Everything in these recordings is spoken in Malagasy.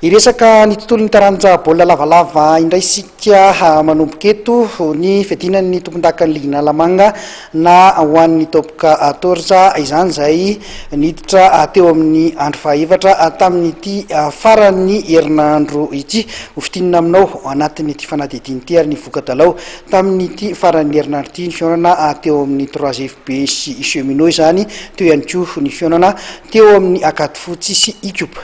Iresaka ny tontolo ny taranja baolina lavalava indray sika manomboka eto ny fedinan'ny tompon-dakan'ny Ligna Lamanga na ho an'ny topoka 14 izany izay niditra teo amin'ny andro fahaefatra tamin'ity faran'ny herinandro ity ho fitinina aminao anatin'ny ity fanadihadiana ity ary ny voka-dalao tamin'ity faran'ny herinandro ity ny fihaonana teo amin'ny 3FB sy cheminot izany teo ihany koa ny fihaonana teo amin'ny Akady Fotsy sy Ikopa.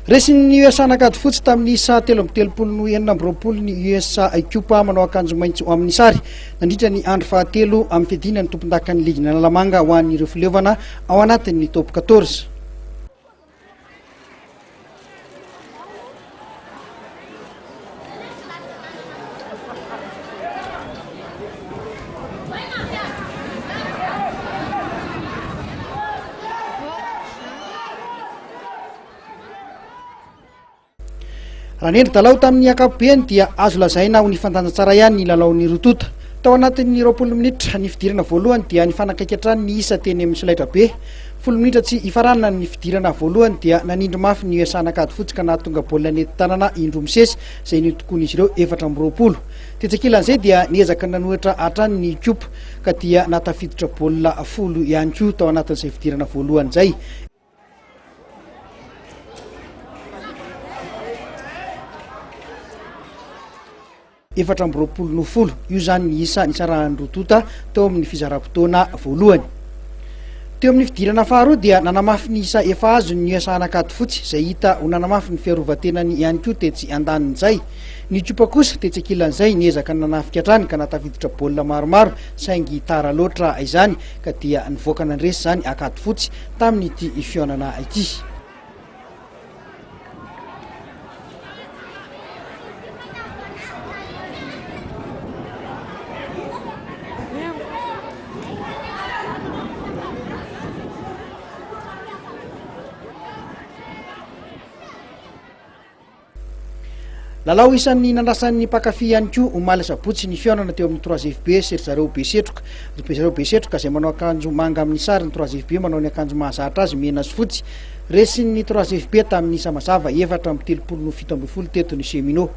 Resin'ny USA Akady Fotsy tamin'ny isa 3/telopolo ny USA Ikopa manao akanjo maitso amin'ny sary nandritra ny andro fahatelo amin'ny fedinan'ny tompon-dakan'ny Ligna Lamanga ho an'ireo fileovana ao anatin'ny top 14. Raha nendry dalao tamin'ny ankapobeny dia azo lazaina ho ny fandanjatsara ihany ny lalaon'ny rotota. Tao anatin'ny 20 minitra ny fidirana voalohany dia ny fanakaiky hatrany ny isa teny amin'ny solaitra be. 10 minitra tsy ifarana ny fidirana voalohany dia nanindry mafy ny USA Akady Fotsy ka nahatonga baolina nety tanana indro misesy izay nitokon'izy ireo 4-20. Tetsakilan'izay dia niezaka nanohitra hatrany ny Ikopa ka dia natafiditra baolina 10 ihany koa tao anatin'izay fidirana voalohany izay. Efatra amby 20 io zany ny isa nisarahan'ny rotota teo amin'ny fizara-potoana voalohany. Teo amin'ny fidirana faharoa dia nanamafy ny isa efa azo ny USA Akady Fotsy izay hita ho nanamafy ny fiarovan-tenany ihany koa tetsy andanin'izay. Ny Ikopa kosa tetsy ankilan'izay niezaka nanafika hatrany ka natafiditra baolina maromaro saingy tara loatra izany ka dia nivoaka nandresy zany Akady Fotsy tamin'ity fihaonana ity. Lalao isan'ny nandrasan'ny mpakafy ihany koa omaly sabotsy ny fihaonana teo amin'ny 3FB Serzareo Besetroka izay manao akanjo manga amin'ny sary ny 3FB manao ny akanjo mahazatra azy mena sy fotsy. Resin'ny 3FB tamin'ny isa mazava 4/17 teto ny cheminot.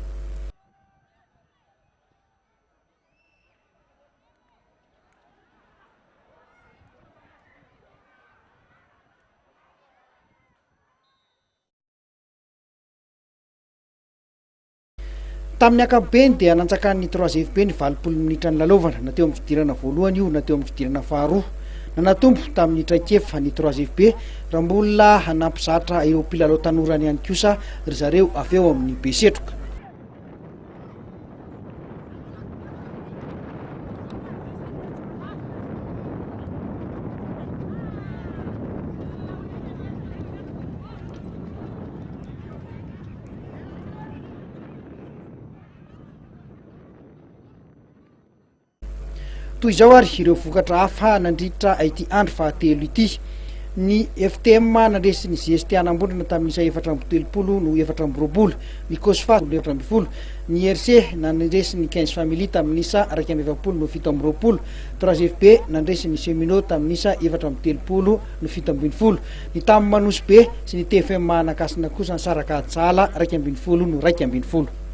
Tamin'ny ankapobeny dia nantsakan'ny 3FB ny 20 minitra ny lalaovana na teo amin'ny fidirana voalohany io na teo amin'ny fidirana faharoa. Nanatombo tamin'ny traikefa ny 3FB raha mbola hanampizatra ireo mpilalao tanorany ihany kosa ry zareo avy eo amin'ny Besetroka. Toy izao ary ireo vokatra hafa nandritra ity andro fahatelo ity. Ny FTM nandresy ny GST anambondrina tamin'isa 4/telopolo no 4/20, ny COSFA 4/20, ny RC nandresy ny 15 family tamin'isa 2/20 no 7/20, 3FB nandresy ny cheminot tamin'isa 4/telopolo no 7/20, ny Tamy Manosy be sy ny TFM Anakasina kosa ny Saraka Atsala 2/20 no 2/20.